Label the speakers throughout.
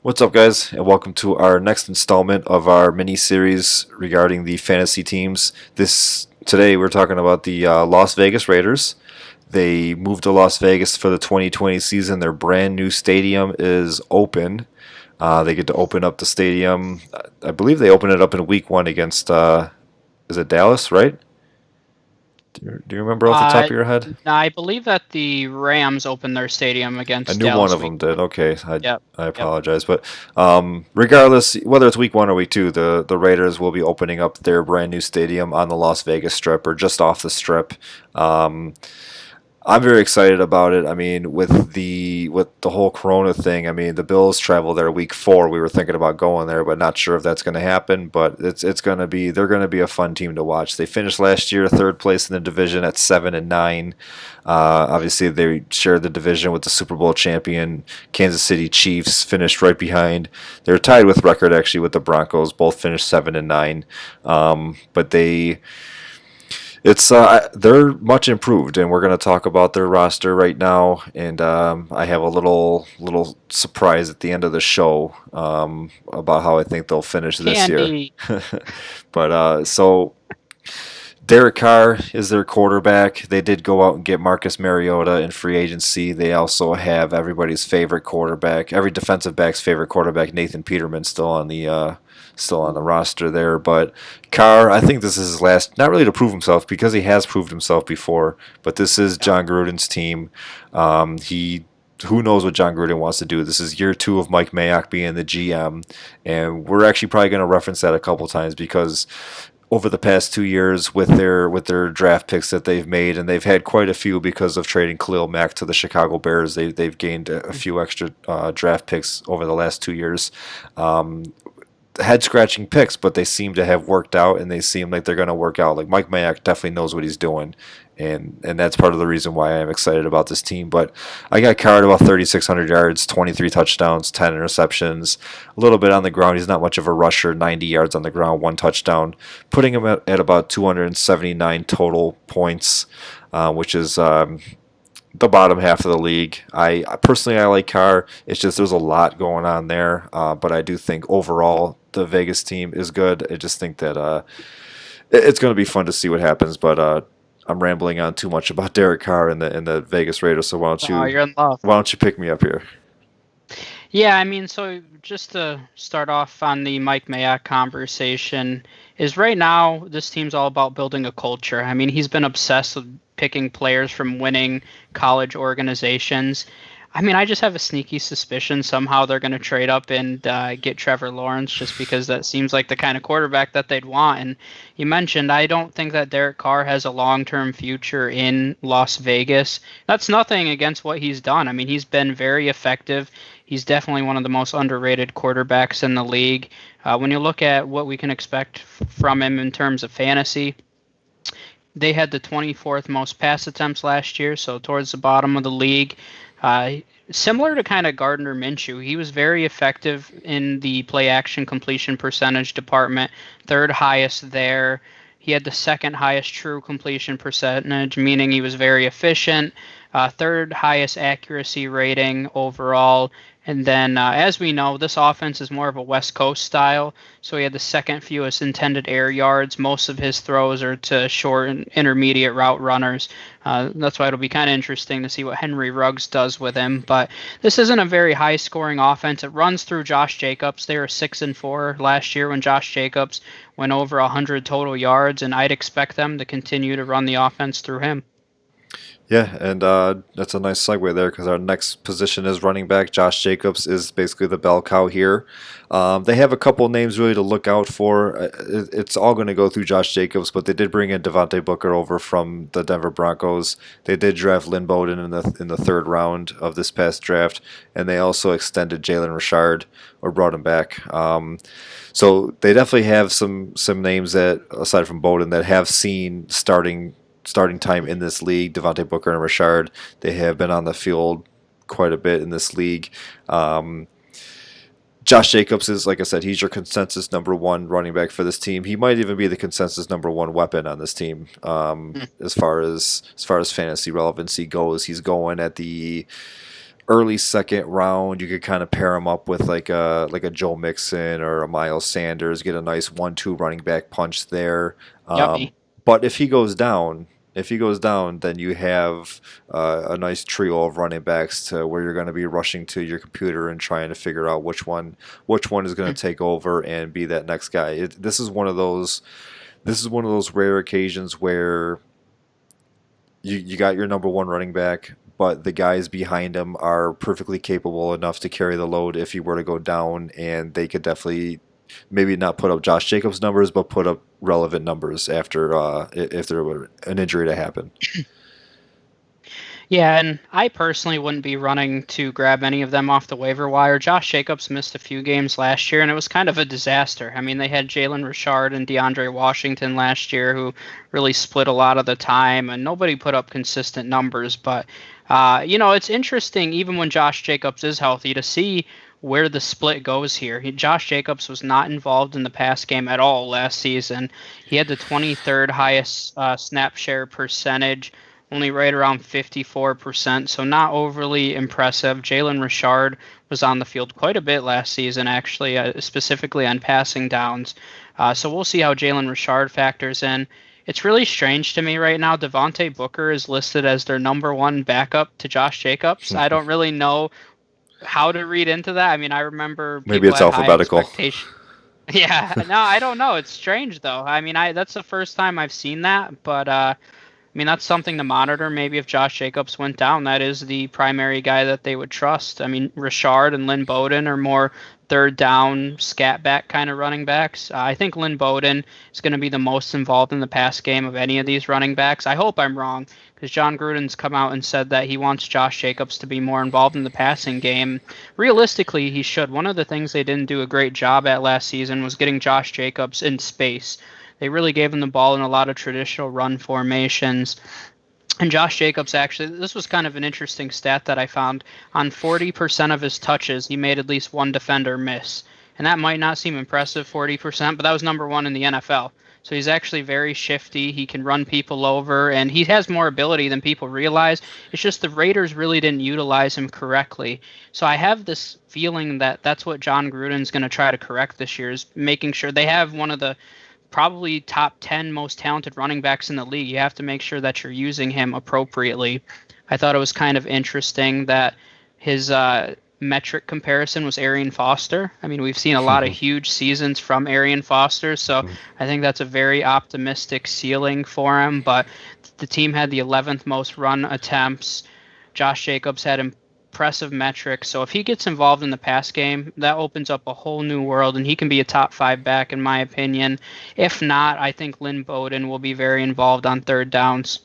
Speaker 1: What's up, guys, and welcome to our next installment of our mini series regarding the fantasy teams. This today we're talking about the Las Vegas Raiders. They moved to Las Vegas for the 2020 season. Their brand new stadium is open. They get to open up the stadium. I believe they open it up in Week 1 against is it Dallas, right? Do you remember off the top
Speaker 2: Uh,
Speaker 1: of your head?
Speaker 2: I believe that the Rams opened their stadium
Speaker 1: I
Speaker 2: against
Speaker 1: knew one
Speaker 2: Dallas
Speaker 1: of
Speaker 2: week
Speaker 1: them did.
Speaker 2: one.
Speaker 1: Okay,
Speaker 2: Yep,
Speaker 1: I
Speaker 2: yep.
Speaker 1: apologize, but regardless, whether it's week 1 or week 2, the Raiders will be opening up their brand new stadium on the Las Vegas Strip or just off the Strip. Um, I'm very excited about it. I mean, with the whole Corona thing, I mean, the Bills travel there week 4. We were thinking about going there, but not sure if that's going to happen. But it's going to be they're going to be a fun team to watch. They finished last year third place in the division at 7-9. Obviously, they shared the division with the Super Bowl champion Kansas City Chiefs. Finished right behind. They're tied with record actually with the Broncos. Both finished 7-9. But they're much improved, and we're going to talk about their roster right now. And I have a little surprise at the end of the show about how I think they'll finish this year.
Speaker 2: Candy.
Speaker 1: So Derek Carr is their quarterback. They did go out and get Marcus Mariota in free agency. They also have everybody's favorite quarterback, every defensive back's favorite quarterback, Nathan Peterman, still on the roster there. But Carr, I think this is his last, not really to prove himself because he has proved himself before, but this is
Speaker 2: Yep.
Speaker 1: John Gruden's team. He who knows what John Gruden wants to do. This is year 2 of Mike Mayock being the GM, and we're actually probably going to reference that a couple times because over the past 2 years with their draft picks that they've made, and they've had quite a few because of trading Khalil Mack to the Chicago Bears. They've gained a few extra draft picks over the last 2 years. Um, Head scratching picks, but they seem to have worked out, and they seem like they're going to work out. Like Mike Mayock definitely knows what he's doing, and that's part of the reason why I'm excited about this team. But I got Carr at about 3,600 yards, 23 touchdowns, 10 interceptions, a little bit on the ground. He's not much of a rusher, 90 yards on the ground, 1 touchdown, putting him at about 279 total points, which is the bottom half of the league. I personally I like Carr. It's just there's a lot going on there, but I do think overall the Vegas team is good. I just think that it's going to be fun to see what happens. But I'm rambling on too much about Derek Carr and the Vegas Raiders. So
Speaker 2: Oh, you're in love.
Speaker 1: why don't you pick me up here?
Speaker 2: Yeah, I mean, so just to start off on the Mike Mayock conversation, is right now this team's all about building a culture. I mean, he's been obsessed with picking players from winning college organizations. I mean, I just have a sneaky suspicion somehow they're going to trade up and get Trevor Lawrence just because that seems like the kind of quarterback that they'd want. And you mentioned, I don't think that Derek Carr has a long-term future in Las Vegas. That's nothing against what he's done. I mean, he's been very effective. He's definitely one of the most underrated quarterbacks in the league. When you look at what we can expect from him in terms of fantasy, they had the 24th most pass attempts last year, so towards the bottom of the league. Uh, Similar to kind of Gardner Minshew, he was very effective in the play action completion percentage department, third highest there. He had the second highest true completion percentage, meaning he was very efficient. Third highest accuracy rating overall. And then, as we know, this offense is more of a West Coast style. So he had the second fewest intended air yards. Most of his throws are to short and intermediate route runners. That's why it'll be kind of interesting to see what Henry Ruggs does with him. But this isn't a very high scoring offense. It runs through Josh Jacobs. They were 6-4 last year when Josh Jacobs went over 100 total yards, and I'd expect them to continue to run the offense through him.
Speaker 1: Yeah, and that's a nice segue there because our next position is running back. Josh Jacobs is basically the bell cow here. They have a couple names really to look out for. It's all going to go through Josh Jacobs, but they did bring in Devontae Booker over from the Denver Broncos. They did draft Lynn Bowden in the third round of this past draft, and they also extended Jalen Richard or brought him back. So they definitely have some names that aside from Bowden that have seen starting time in this league. Devontae Booker and Richard, they have been on the field quite a bit in this league. Josh Jacobs is, like I said, he's your consensus number one running back for this team. He might even be the consensus number one weapon on this team as far as fantasy relevancy goes. He's going at the early second round, you could kind of pair him up with like a Joe Mixon or a Miles Sanders, get a nice 1-2 running back punch there.
Speaker 2: Yummy.
Speaker 1: But if he goes down, then you have a nice trio of running backs to where you're going to be rushing to your computer and trying to figure out which one is going to take over and be that next guy. This is one of those rare occasions where you got your number one running back, but the guys behind him are perfectly capable enough to carry the load if he were to go down, and they could definitely maybe not put up Josh Jacobs numbers, but put up relevant numbers after if there were an injury to happen.
Speaker 2: Yeah, and I personally wouldn't be running to grab any of them off the waiver wire. Josh Jacobs missed a few games last year, and it was kind of a disaster. I mean, they had Jalen Richard and DeAndre Washington last year who really split a lot of the time, and nobody put up consistent numbers. But, it's interesting, even when Josh Jacobs is healthy, to see where the split goes here. Josh Jacobs was not involved in the pass game at all last season. He had the 23rd highest snap share percentage, only right around 54%, so not overly impressive. Jalen Richard was on the field quite a bit last season, actually, specifically on passing downs. So we'll see how Jalen Richard factors in. It's really strange to me right now. Devontae Booker is listed as their number one backup to Josh Jacobs. I don't really know how to read into that. I mean, I remember
Speaker 1: Maybe
Speaker 2: people
Speaker 1: it's
Speaker 2: had high
Speaker 1: alphabetical.
Speaker 2: expectations. Yeah, no, I don't know. It's strange though. I mean, I that's the first time I've seen that, but I mean, that's something to monitor. Maybe if Josh Jacobs went down, that is the primary guy that they would trust. I mean, Richard and Lynn Bowden are more third down, scat back kind of running backs. I think Lynn Bowden is going to be the most involved in the pass game of any of these running backs. I hope I'm wrong because John Gruden's come out and said that he wants Josh Jacobs to be more involved in the passing game. Realistically, he should. One of the things they didn't do a great job at last season was getting Josh Jacobs in space. They really gave him the ball in a lot of traditional run formations. And Josh Jacobs, actually, this was kind of an interesting stat that I found. On 40% of his touches, he made at least one defender miss. And that might not seem impressive, 40%, but that was number one in the NFL. So he's actually very shifty. He can run people over, and he has more ability than people realize. It's just the Raiders really didn't utilize him correctly. So I have this feeling that that's what John Gruden's going to try to correct this year, is making sure they have one of the probably top 10 most talented running backs in the league. You have to make sure that you're using him appropriately. I thought it was kind of interesting that his metric comparison was Arian Foster. I mean, we've seen a lot of huge seasons from Arian Foster, so I think that's a very optimistic ceiling for him. But the team had the 11th most run attempts. Josh Jacobs had impressive metrics. So if he gets involved in the pass game, that opens up a whole new world, and he can be a top 5 back, in my opinion. If not, I think Lynn Bowden will be very involved on third downs.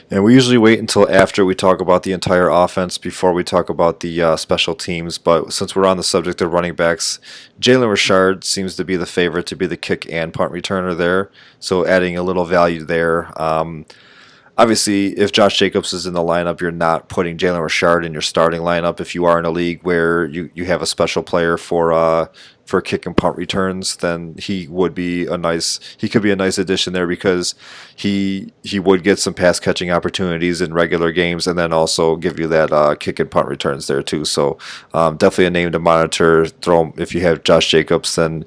Speaker 1: And we usually wait until after we talk about the entire offense before we talk about the special teams. But since we're on the subject of running backs, Jalen Richard seems to be the favorite to be the kick and punt returner there. So adding a little value there. Obviously, if Josh Jacobs is in the lineup, you're not putting Jalen Richard in your starting lineup. If you are in a league where you have a special player for kick and punt returns, then he could be a nice addition there because he would get some pass catching opportunities in regular games and then also give you that kick and punt returns there too. So definitely a name to monitor. Throw him if you have Josh Jacobs, then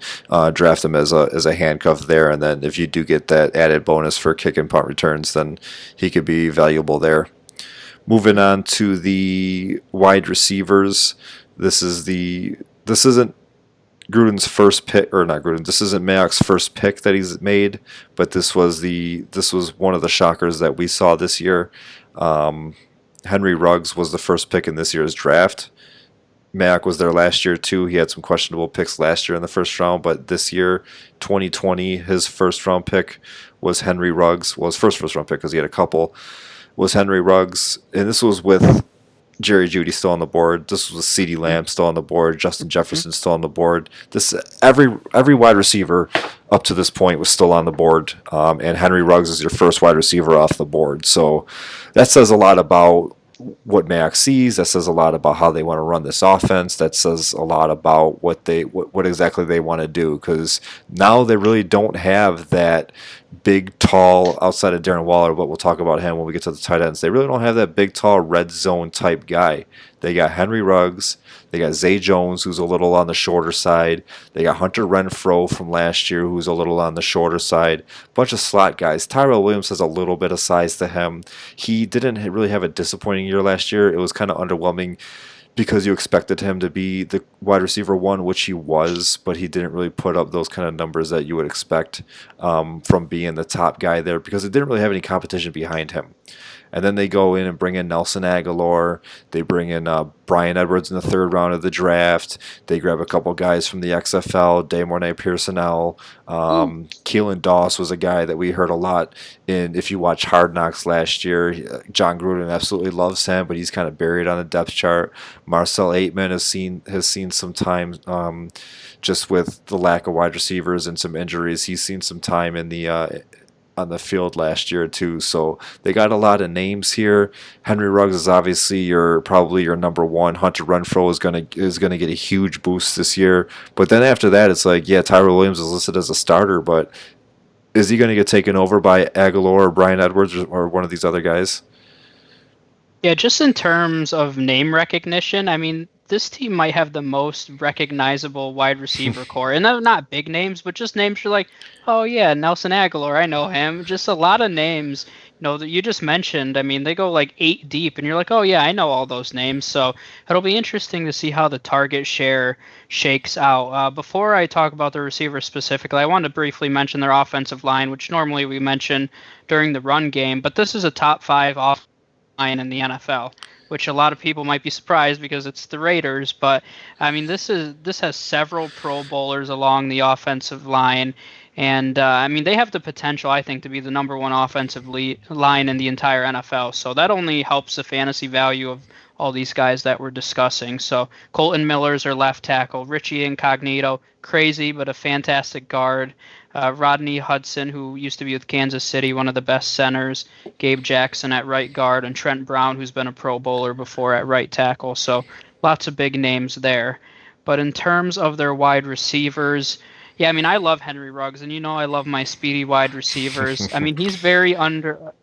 Speaker 1: draft him as a handcuff there, and then if you do get that added bonus for kick and punt returns, then he could be valuable there. Moving on to the wide receivers, this isn't Gruden's first pick, or not Gruden. This isn't Mayock's first pick that he's made, but this was one of the shockers that we saw this year. Henry Ruggs was the first pick in this year's draft. Mayock was there last year too. He had some questionable picks last year in the first round, but this year, 2020, his first round pick was Henry Ruggs. Well, his first round pick because he had a couple was Henry Ruggs, and this was with Jerry Jeudy still on the board. This was CeeDee Lamb still on the board. Justin Jefferson still on the board. This every wide receiver up to this point was still on the board, and Henry Ruggs is your first wide receiver off the board. So that says a lot about what Mayock sees. That says a lot about how they want to run this offense. That says a lot about what exactly they want to do, because now they really don't have that big, tall outside of Darren Waller, but we'll talk about him when we get to the tight ends. They really don't have that big, tall red zone type guy. They got Henry Ruggs. They got Zay Jones, who's a little on the shorter side. They got Hunter Renfro from last year, who's a little on the shorter side. Bunch of slot guys. Tyrell Williams has a little bit of size to him. He didn't really have a disappointing year last year. It was kind of underwhelming because you expected him to be the wide receiver one, which he was, but he didn't really put up those kind of numbers that you would expect from being the top guy there because it didn't really have any competition behind him. And then they go in and bring in Nelson Aguilar. They bring in Brian Edwards in the third round of the draft. They grab a couple guys from the XFL, Damorne Pearsonell. Keelan Doss was a guy that we heard a lot in. If you watch Hard Knocks last year, John Gruden absolutely loves him, but he's kind of buried on the depth chart. Marcel Aitman has seen some time just with the lack of wide receivers and some injuries. He's seen some time in the on the field last year too. So they got a lot of names here. Henry Ruggs is obviously probably your number one. Hunter Renfro is gonna get a huge boost this year. But then after that, it's like, yeah, Tyrell Williams is listed as a starter, but is he gonna get taken over by Aguilar or Brian Edwards or one of these other guys?
Speaker 2: Yeah, just in terms of name recognition, I mean, this team might have the most recognizable wide receiver core. And they're not big names, but just names you're like, oh, yeah, Nelson Aguilar, I know him. Just a lot of names, that you just mentioned. I mean, they go like 8 deep, and you're like, oh, yeah, I know all those names. So it'll be interesting to see how the target share shakes out. Before I talk about the receivers specifically, I want to briefly mention their offensive line, which normally we mention during the run game. But this is a top five offensive line in the NFL, which a lot of people might be surprised because it's the Raiders. But I mean, this has several Pro Bowlers along the offensive line, and I mean they have the potential, I think, to be the number one offensive line in the entire NFL. So that only helps the fantasy value of all these guys that we're discussing. So Colton Miller's our left tackle, Richie Incognito, crazy but a fantastic guard. Rodney Hudson, who used to be with Kansas City, one of the best centers. Gabe Jackson at right guard, and Trent Brown, who's been a Pro Bowler before, at right tackle. So lots of big names there. But in terms of their wide receivers, yeah, I mean, I love Henry Ruggs, and I love my speedy wide receivers. I mean, he's very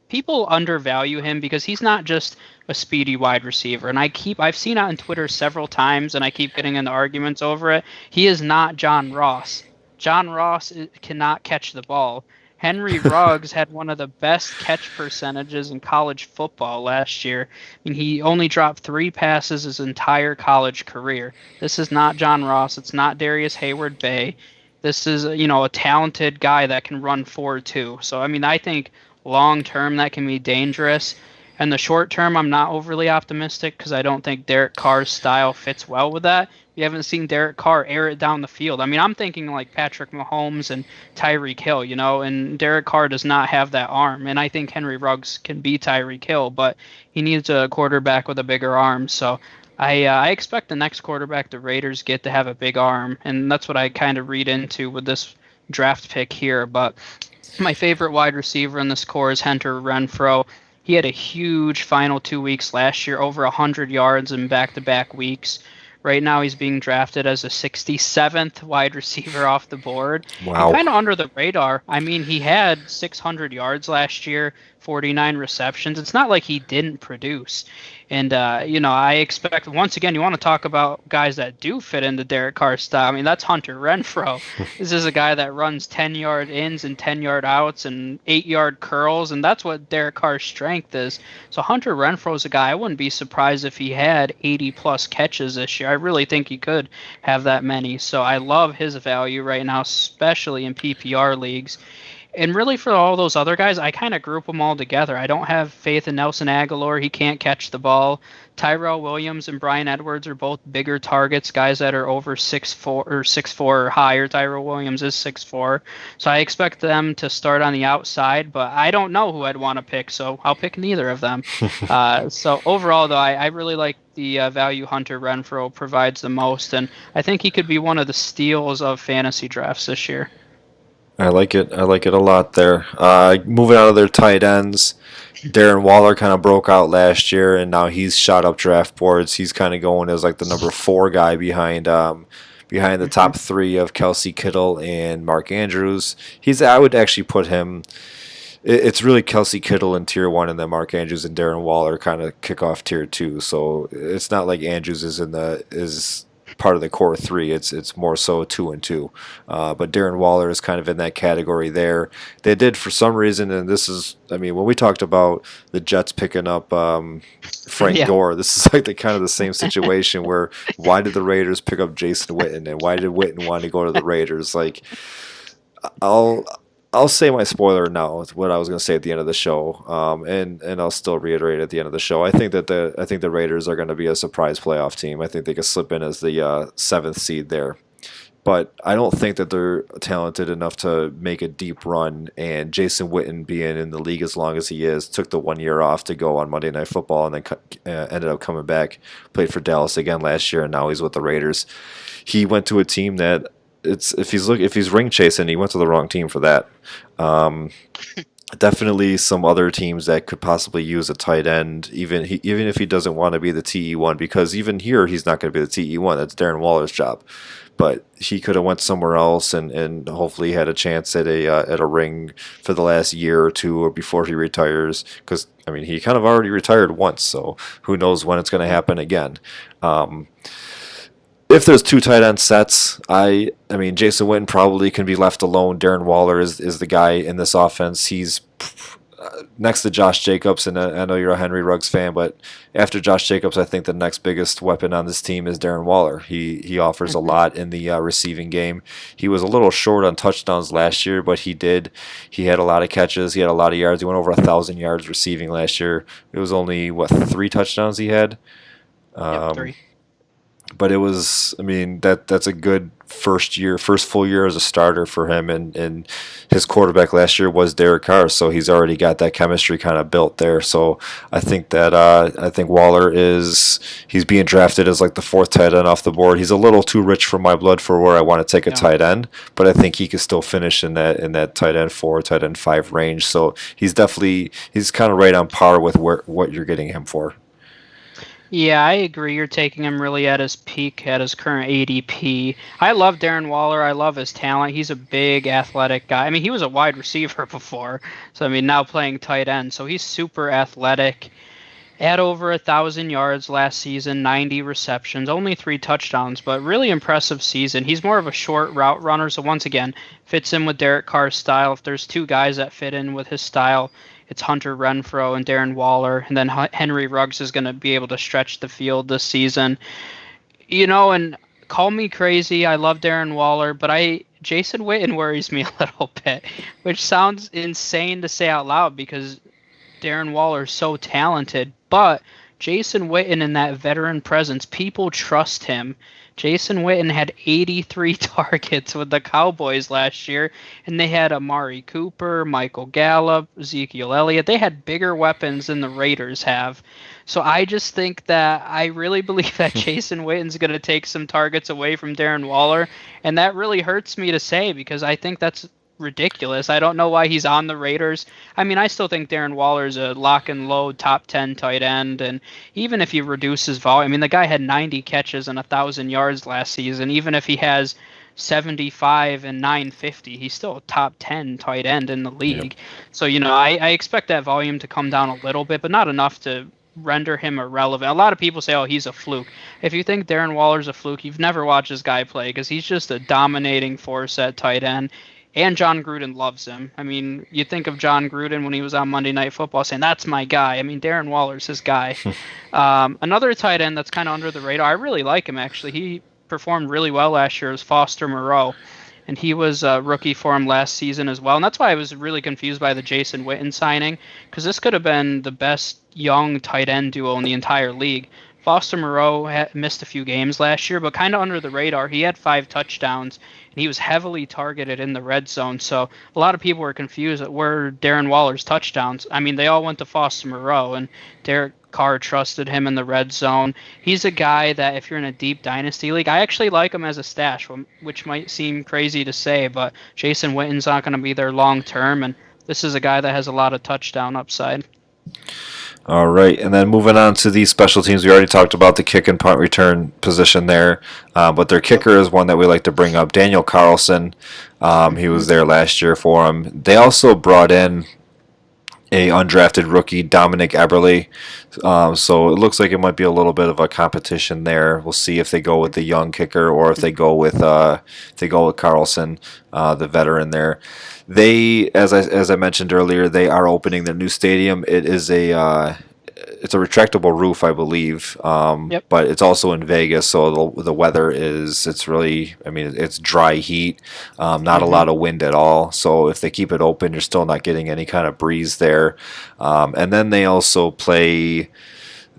Speaker 2: people undervalue him because he's not just a speedy wide receiver. And I've seen it on Twitter several times, and I keep getting into arguments over it. He is not John Ross. John Ross cannot catch the ball. Henry Ruggs had one of the best catch percentages in college football last year. I mean, he only dropped 3 passes his entire college career. This is not John Ross. It's not Darius Hayward Bay. This is, a talented guy that can run forward too. So, I mean, I think long term that can be dangerous. And the short term, I'm not overly optimistic because I don't think Derek Carr's style fits well with that. You haven't seen Derek Carr air it down the field. I mean, I'm thinking like Patrick Mahomes and Tyreek Hill, and Derek Carr does not have that arm. And I think Henry Ruggs can be Tyreek Hill, but he needs a quarterback with a bigger arm. So I expect the next quarterback the Raiders get to have a big arm, and that's what I kind of read into with this draft pick here. But my favorite wide receiver in this core is Hunter Renfro. He had a huge final 2 weeks last year, over 100 yards in back-to-back weeks. Right now, he's being drafted as a 67th wide receiver off the board.
Speaker 1: Wow.
Speaker 2: Kind of under the radar. I mean, he had 600 yards last year, 49 receptions. It's not like he didn't produce. And, I expect, once again, you want to talk about guys that do fit into Derek Carr's style. I mean, that's Hunter Renfro. This is a guy that runs 10-yard ins and 10-yard outs and 8-yard curls, and that's what Derek Carr's strength is. So Hunter Renfro is a guy I wouldn't be surprised if he had 80-plus catches this year. I really think he could have that many. So I love his value right now, especially in PPR leagues. And really, for all those other guys, I kind of group them all together. I don't have faith in Nelson Aguilar. He can't catch the ball. Tyrell Williams and Brian Edwards are both bigger targets, guys that are over 6'4" or 6'4" or higher. Tyrell Williams is 6'4". So I expect them to start on the outside, but I don't know who I'd want to pick, so I'll pick neither of them. So overall, though, I really like the value Hunter Renfro provides the most, and I think he could be one of the steals of fantasy drafts this year.
Speaker 1: I like it. I like it a lot there. Moving out of their tight ends, Darren Waller kind of broke out last year, and now he's shot up draft boards. He's kind of going as like the number 4 guy behind behind the
Speaker 2: Hmm.
Speaker 1: top three of Kelsey Kittle and Mark Andrews. I would actually put him. It's really Kelsey Kittle in tier one, and then Mark Andrews and Darren Waller kind of kick off tier two. So it's not like Andrews is part of the core three. It's more so two and two. But Darren Waller is kind of in that category there. They did for some reason, and this is, I mean, when we talked about the Jets picking up Frank
Speaker 2: Yeah.
Speaker 1: Gore, this is like the kind of the same situation where why did the Raiders pick up Jason Witten, and why did Witten want to go to the Raiders? Like I'll I'll say my spoiler now. It's what I was going to say at the end of the show, and I'll still reiterate at the end of the show. I think the Raiders are going to be a surprise playoff team. I think they could slip in as the seventh seed there, but I don't think that they're talented enough to make a deep run. And Jason Witten, being in the league as long as he is, took the 1 year off to go on Monday Night Football, and then ended up coming back, played for Dallas again last year, and now he's with the Raiders. He went to a team that it's if he's ring chasing, he went to the wrong team for that. Um, Definitely some other teams that could possibly use a tight end, even if he doesn't want to be the TE1, because even here he's not going to be the TE1. That's Darren Waller's job, but he could have went somewhere else and hopefully had a chance at a ring for the last year or two or before he retires. Because I mean he kind of already retired once, so who knows when it's going to happen again. Um, if there's two tight end sets, I mean Jason Witten probably can be left alone. Darren Waller is the guy in this offense. He's next to Josh Jacobs, and I know you're a Henry Ruggs fan, but after Josh Jacobs, I think the next biggest weapon on this team is Darren Waller. He offers a
Speaker 2: Hmm.
Speaker 1: lot in the receiving game. He was a little short on touchdowns last year, but he had a lot of catches. He had a lot of yards. He went over 1,000 yards receiving last year. It was only what, 3 touchdowns he had.
Speaker 2: Yep.
Speaker 1: Um,
Speaker 2: 3.
Speaker 1: but it was, I mean, that's a good first full year as a starter for him, and his quarterback last year was Derek Carr, so he's already got that chemistry kind of built there. So I think Waller he's being drafted as like the fourth tight end off the board. He's a little too rich for my blood for where I want to take a
Speaker 2: Yeah.
Speaker 1: tight end, but I think he could still finish in that tight end four, tight end five range. So he's kind of right on par with what you're getting him for.
Speaker 2: Yeah, I agree. You're taking him really at his peak, at his current ADP. I love Darren Waller. I love his talent. He's a big, athletic guy. I mean, he was a wide receiver before, so I mean, now playing tight end. So he's super athletic. Had over 1,000 yards last season, 90 receptions, only 3 touchdowns, but really impressive season. He's more of a short route runner, so once again, fits in with Derek Carr's style. If there's two guys that fit in with his style, it's Hunter Renfrow and Darren Waller, and then Henry Ruggs is going to be able to stretch the field this season. And call me crazy, I love Darren Waller, but Jason Witten worries me a little bit, which sounds insane to say out loud because Darren Waller is so talented, but Jason Witten in that veteran presence, people trust him. Jason Witten had 83 targets with the Cowboys last year, and they had Amari Cooper, Michael Gallup, Ezekiel Elliott. They had bigger weapons than the Raiders have. So I just think that I really believe that Jason Witten's going to take some targets away from Darren Waller, and that really hurts me to say because I think that's ridiculous. I don't know why he's on the Raiders. I mean, I still think Darren Waller's a lock and load top 10 tight end, and even if he reduces volume, I mean, the guy had 90 catches and 1,000 yards last season. Even if he has 75 and 950, he's still a top 10 tight end in the
Speaker 1: Yep.
Speaker 2: league. So, I expect that volume to come down a little bit, but not enough to render him irrelevant. A lot of people say, oh, he's a fluke. If you think Darren Waller's a fluke, you've never watched this guy play because he's just a dominating force at tight end. And John Gruden loves him. I mean, you think of John Gruden when he was on Monday Night Football saying, that's my guy. I mean, Darren Waller's his guy. Another tight end that's kind of under the radar, I really like him, actually. He performed really well last year, is Foster Moreau. And he was a rookie for him last season as well. And that's why I was really confused by the Jason Witten signing, because this could have been the best young tight end duo in the entire league. Foster Moreau missed a few games last year, but kind of under the radar. He had 5 touchdowns, and he was heavily targeted in the red zone. So a lot of people were confused at where Darren Waller's touchdowns. I mean, they all went to Foster Moreau, and Derek Carr trusted him in the red zone. He's a guy that if you're in a deep dynasty league, I actually like him as a stash, which might seem crazy to say, but Jason Witten's not going to be there long term, and this is a guy that has a lot of touchdown upside.
Speaker 1: All right, and then moving on to the special teams, we already talked about the kick and punt return position there, but their
Speaker 2: Yep.
Speaker 1: kicker is one that we like to bring up, Daniel Carlson. He
Speaker 2: Hmm.
Speaker 1: was there last year for him. They also brought in a undrafted rookie, Dominic Eberle. So it looks like it might be a little bit of a competition there. We'll see if they go with the young kicker or if they go with Carlson, the veteran there. They, as I mentioned earlier, they are opening their new stadium. It's a retractable roof, I believe,
Speaker 2: Yep.
Speaker 1: but it's also in Vegas, so the weather it's really, I mean, it's dry heat, not a
Speaker 2: Hmm.
Speaker 1: lot of wind at all. So if they keep it open, you're still not getting any kind of breeze there. And then they also play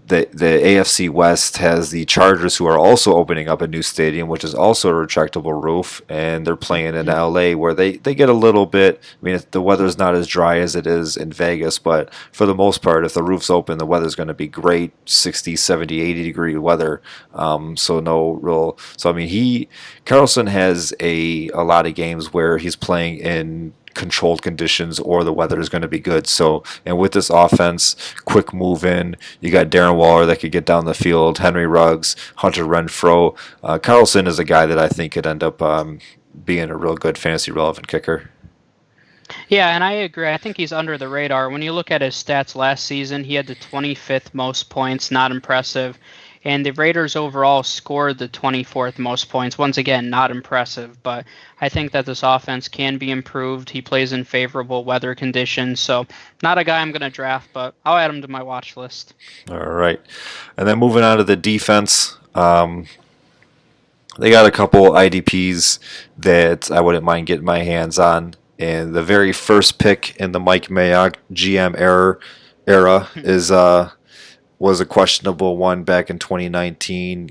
Speaker 1: the AFC West has the Chargers, who are also opening up a new stadium, which is also a retractable roof, and they're playing in
Speaker 2: Hmm.
Speaker 1: LA, where they get a little bit. I mean, the weather's not as dry as it is in Vegas, but for the most part, if the roof's open, the weather's going to be great, 60, 70, 80-degree weather. So no real. So I mean, he Carlson has a lot of games where he's playing in controlled conditions or the weather is going to be good. So, and with this offense, quick move in, you got Darren Waller that could get down the field, Henry Ruggs, Hunter Renfro. Carlson is a guy that I think could end up being a real good fantasy relevant kicker.
Speaker 2: Yeah, and I agree. I think he's under the radar. When you look at his stats last season, he had the 25th most points, not impressive. And the Raiders overall scored the 24th most points. Once again, not impressive, but I think that this offense can be improved. He plays in favorable weather conditions, so not a guy I'm going to draft, but I'll add him to my watch list.
Speaker 1: All right. And then moving on to the defense, they got a couple IDPs that I wouldn't mind getting my hands on. And the very first pick in the Mike Mayock GM era is was a questionable one back in 2019.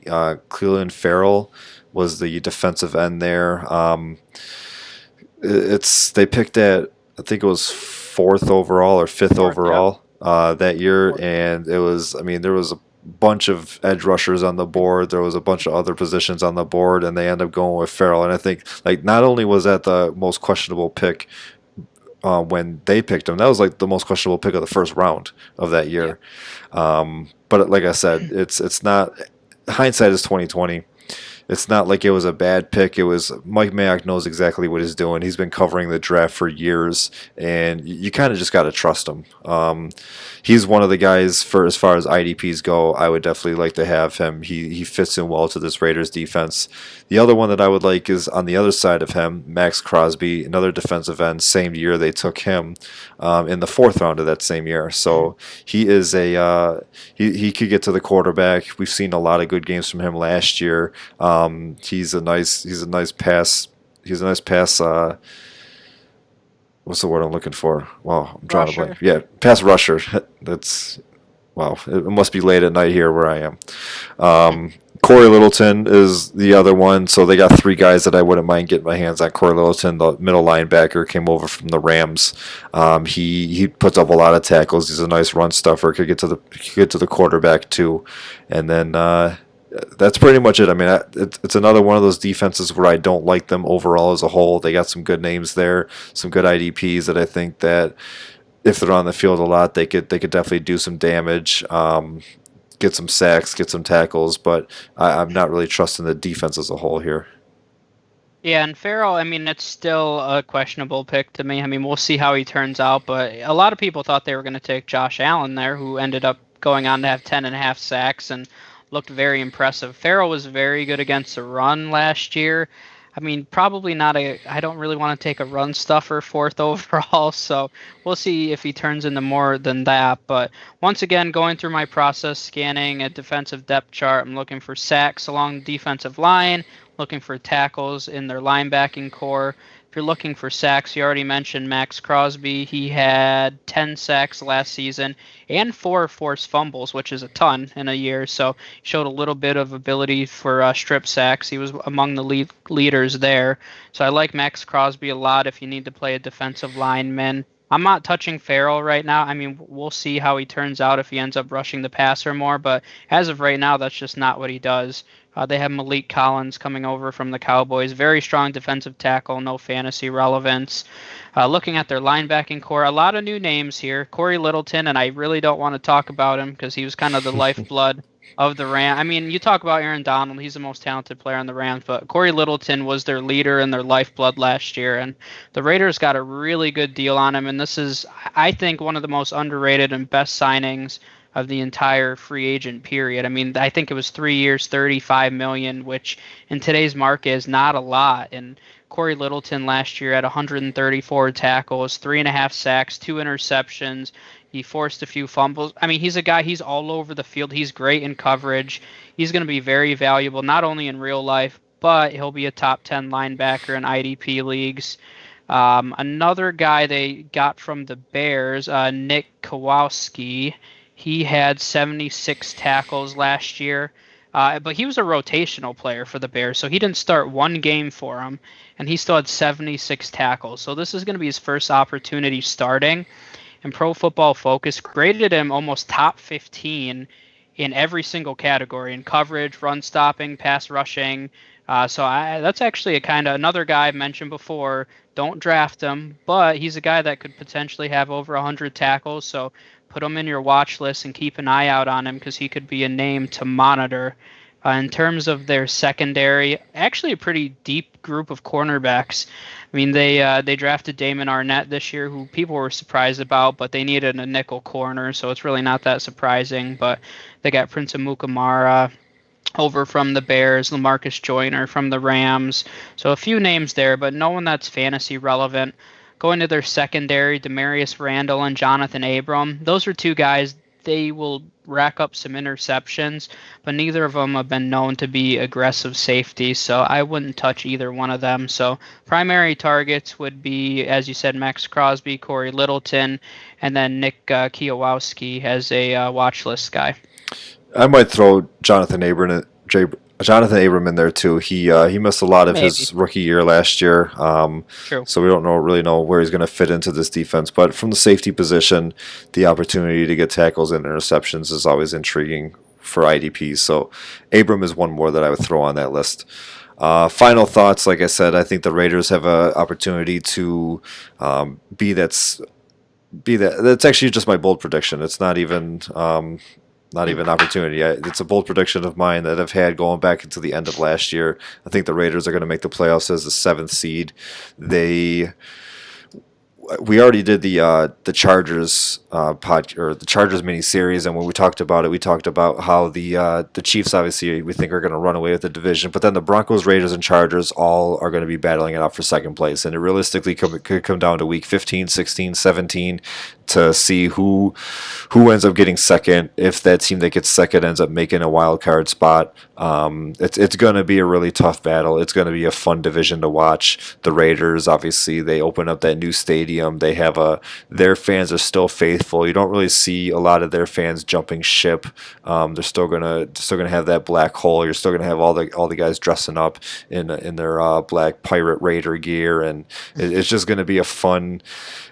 Speaker 1: Cleveland Farrell was the defensive end there. It's they picked at, I think it was fourth overall or fifth
Speaker 2: Fourth, yep.
Speaker 1: overall that year,
Speaker 2: Fourth.
Speaker 1: and it was, I mean, there was a bunch of edge rushers on the board. There was a bunch of other positions on the board, and they ended up going with Farrell. And I think, like, not only was that the most questionable pick when they picked him, that was like the most questionable pick of the first round of that
Speaker 2: Yep.
Speaker 1: year. But like I said, it's not, hindsight is 2020. It's not like it was a bad pick. It was, Mike Mayock knows exactly what he's doing. He's been covering the draft for years, and you kind of just got to trust him. He's one of the guys, for as far as IDPs go, I would definitely like to have him. He fits in well to this Raiders defense. The other one that I would like is on the other side of him, Max Crosby, another defensive end. Same year they took him in the fourth round of that same year. So he is he could get to the quarterback. We've seen a lot of good games from him last year. He's a nice pass. He's a nice pass. What's the word I'm looking for? Wow, I'm drawing a blank.
Speaker 2: Rusher.
Speaker 1: Yeah, pass rusher. That's, wow. It must be late at night here where I am. Corey Littleton is the other one. So they got three guys that I wouldn't mind getting my hands on. Corey Littleton, the middle linebacker, came over from the Rams. He puts up a lot of tackles. He's a nice run stuffer. Could get to the quarterback too, and then that's pretty much it. I mean, it's another one of those defenses where I don't like them overall as a whole. They got some good names there, some good IDPs that I think that if they're on the field a lot, they could definitely do some damage, get some sacks, get some tackles. But I'm not really trusting the defense as a whole here.
Speaker 2: Yeah, and Farrell, I mean, it's still a questionable pick to me. I mean, we'll see how he turns out, but a lot of people thought they were going to take Josh Allen there, who ended up going on to have 10.5 sacks and looked very impressive. Farrell was very good against the run last year. I mean, probably not a. I don't really want to take a run stuffer fourth overall, so we'll see if he turns into more than that. But once again, going through my process, scanning a defensive depth chart, I'm looking for sacks along the defensive line, looking for tackles in their linebacking core. If you're looking for sacks, you already mentioned Max Crosby. He had 10 sacks last season and 4 forced fumbles, which is a ton in a year. So he showed a little bit of ability for strip sacks. He was among the leaders there. So I like Max Crosby a lot if you need to play a defensive lineman. I'm not touching Farrell right now. I mean, we'll see how he turns out if he ends up rushing the passer more, but as of right now, that's just not what he does. They have Malik Collins coming over from the Cowboys. Very strong defensive tackle, no fantasy relevance. Looking at their linebacking core, a lot of new names here. Corey Littleton, and I really don't want to talk about him because he was kind of the lifeblood of the Rams. I mean, you talk about Aaron Donald, he's the most talented player on the Rams, but Corey Littleton was their leader and their lifeblood last year, and the Raiders got a really good deal on him, and this is, I think, one of the most underrated and best signings of the entire free agent period. I mean, I think it was 3 years, 35 million, which in today's market is not a lot. And Corey Littleton last year had 134 tackles, 3.5 sacks, 2 interceptions. He forced a few fumbles. I mean, he's a guy, he's all over the field. He's great in coverage. He's going to be very valuable, not only in real life, but he'll be a top 10 linebacker in IDP leagues. Another guy they got from the Bears, Nick Kowalski, he had 76 tackles last year, but he was a rotational player for the Bears, so he didn't start one game for them, and he still had 76 tackles. So this is going to be his first opportunity starting, and Pro Football Focus graded him almost top 15 in every single category in coverage, run stopping, pass rushing. That's actually a kind of another guy I mentioned before. Don't draft him, but he's a guy that could potentially have over 100 tackles. So put him in your watch list and keep an eye out on him because he could be a name to monitor. In terms of their secondary, actually a pretty deep group of cornerbacks. I mean, they drafted Damon Arnett this year, who people were surprised about, but they needed a nickel corner, so it's really not that surprising. But they got Prince Amukamara over from the Bears, LaMarcus Joyner from the Rams. So a few names there, but no one that's fantasy relevant. Going to their secondary, Demarius Randall and Jonathan Abram. Those are two guys. They will rack up some interceptions, but neither of them have been known to be aggressive safeties, so I wouldn't touch either one of them. So primary targets would be, as you said, Max Crosby, Corey Littleton, and then Nick Kwiatkowski as a watch list guy.
Speaker 1: I might throw Jonathan Abram in there too. He missed a lot of
Speaker 2: Maybe.
Speaker 1: his rookie year last year,
Speaker 2: True.
Speaker 1: so we don't really know where he's going to fit into this defense. But from the safety position, the opportunity to get tackles and interceptions is always intriguing for IDPs. So Abram is one more that I would throw on that list. Final thoughts, like I said, I think the Raiders have an opportunity to be that's be that. That's actually just my bold prediction. It's not even opportunity. It's a bold prediction of mine that I've had going back into the end of last year. I think the Raiders are going to make the playoffs as the seventh seed. We already did the Chargers or the Chargers mini series, and when we talked about it, we talked about how the Chiefs obviously we think are going to run away with the division, but then the Broncos, Raiders, and Chargers all are going to be battling it out for second place, and it realistically could come down to week 15, 16, 17 to see who ends up getting second. If that team that gets second ends up making a wild card spot, it's going to be a really tough battle. It's going to be a fun division to watch. The Raiders, obviously, they open up that new stadium. They have their fans are still faithful. You don't really see a lot of their fans jumping ship. They're still gonna have that black hole. You're still gonna have all the guys dressing up in their black pirate raider gear, and it's just gonna be a fun.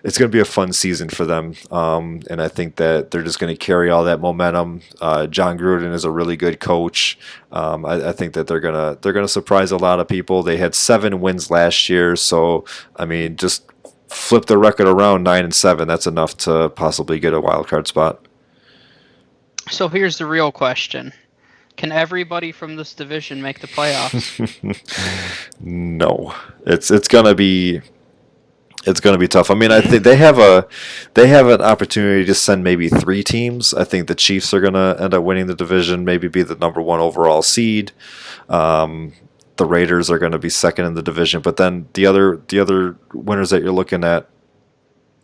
Speaker 1: It's gonna be a fun season for them, and I think that they're just gonna carry all that momentum. John Gruden is a really good coach. I think that they're gonna surprise a lot of people. They had 7 wins last year, so I mean, just flip the record around 9-7. That's enough to possibly get a wild card spot.
Speaker 2: So here's the real question. Can everybody from this division make the playoffs?
Speaker 1: No, it's gonna be tough. I mean, I think they have an opportunity to send maybe 3 teams. I think the Chiefs are gonna end up winning the division, maybe be the number 1 overall seed. The Raiders are going to be second in the division, but then the other winners that you're looking at,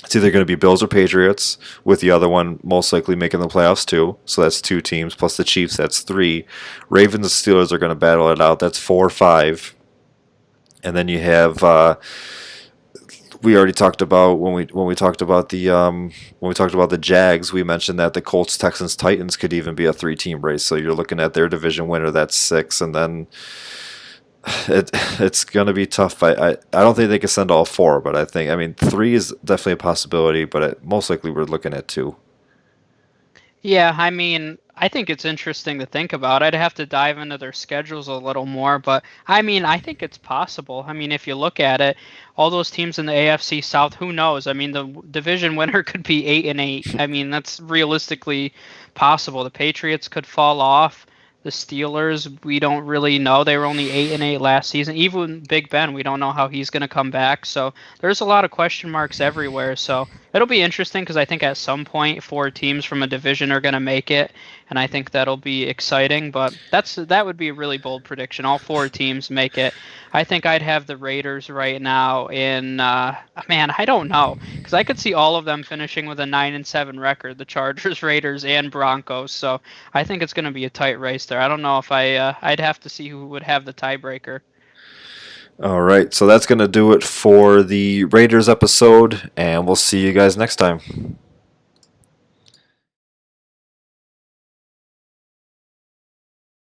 Speaker 1: it's either going to be Bills or Patriots, with the other one most likely making the playoffs too. So that's 2 teams plus the Chiefs. That's 3. Ravens and Steelers are going to battle it out. That's 4 or 5. And then you have we already talked about when we talked about the Jags. We mentioned that the Colts, Texans, Titans could even be a 3-team race. So you're looking at their division winner. That's 6, and then it's gonna be tough. I don't think they can send all four, but I mean three is definitely a possibility, but most likely we're looking at two.
Speaker 2: Yeah, I mean, I think it's interesting to think about. I'd have to dive into their schedules a little more, but I mean, I think it's possible. I mean, if you look at it, all those teams in the AFC South, who knows? I mean, the division winner could be 8-8. I mean, that's realistically possible. The Patriots could fall off. The Steelers, we don't really know. They were only 8-8 last season. Even Big Ben, we don't know how he's going to come back. So there's a lot of question marks everywhere. So it'll be interesting because I think at some point four teams from a division are going to make it, and I think that'll be exciting. But that would be a really bold prediction. All four teams make it. I think I'd have the Raiders right now in man, I don't know because I could see all of them finishing with a 9-7 record. The Chargers, Raiders, and Broncos. So I think it's going to be a tight race there. I don't know if I'd have to see who would have the tiebreaker.
Speaker 1: All right, so that's gonna do it for the Raiders episode, and we'll see you guys next time.